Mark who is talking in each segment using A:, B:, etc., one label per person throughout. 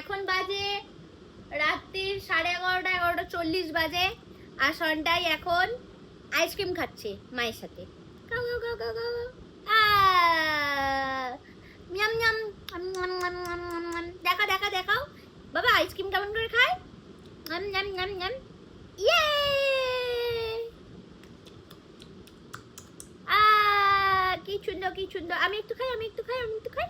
A: এখন বাজে রাত্রির 11:30 11:40 বাজে। আর সন্টাই এখন আইসক্রিম খাচ্ছে মায়ের সাথে। খাও খাও খাও খাও খাও। মিয়াম মিয়াম। দেখা দেখা দেখাও বাবা আইসক্রিম কেমন করে খায়। নাম নাম নাম নাম। ইয়ে কি সুন্দর কি সুন্দর। আমি একটু খাই আমি একটু খাই আমি একটু খাই।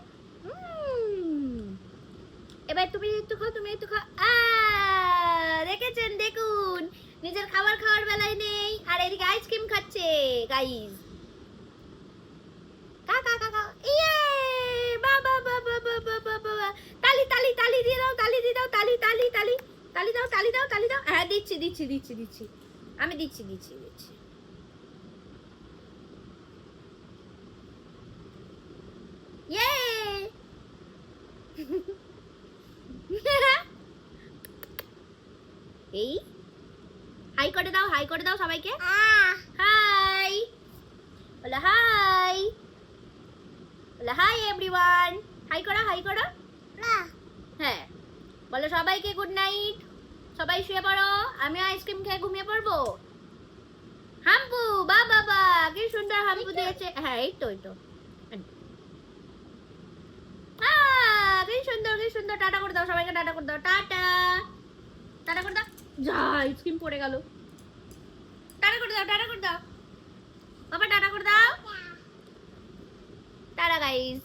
A: এবার তুমি একটু খাও তুমি একটু খাও। দেখেছেন দেখুন নিজের খাবার খাওয়ার বেলায় নেই আর এদিকে আইসক্রিম খাচ্ছে গাইস। কা কা কা কা। ইয়ে বাবা বাবা বাবা বাবা। তালি তালি তালি দিয়ে দাও তালি দিয়ে দাও তালি তালি তালি তালি দাও তালি দাও তালি দাও। হ্যাঁ দিচ্ছি দিচ্ছি দিচ্ছি দিচ্ছি আমি দিচ্ছি দিচ্ছি দিচ্ছি। ইয়ে এই হাই করে দাও সবাইকে। হাই বলো হাই বলো হাই এভরিওয়ান। হাই করো হ্যাঁ বলো সবাইকে গুড নাইট। সবাই শুয়ে পড়ো আমিও আইসক্রিম খেয়ে ঘুমিয়ে পড়বো। হাম্পু বা বাবা কি সুন্দর হাম্পু দিয়েছে। হ্যাঁ এই তো কি সুন্দর টাটা করে দাও সবাইকে টাটা করে দাও টাটা টাটা করে দাও। যা আইসক্রিম পড়ে গেল। টাটা করে দাও বাবা টাটা করে দাও টাটা গাইস।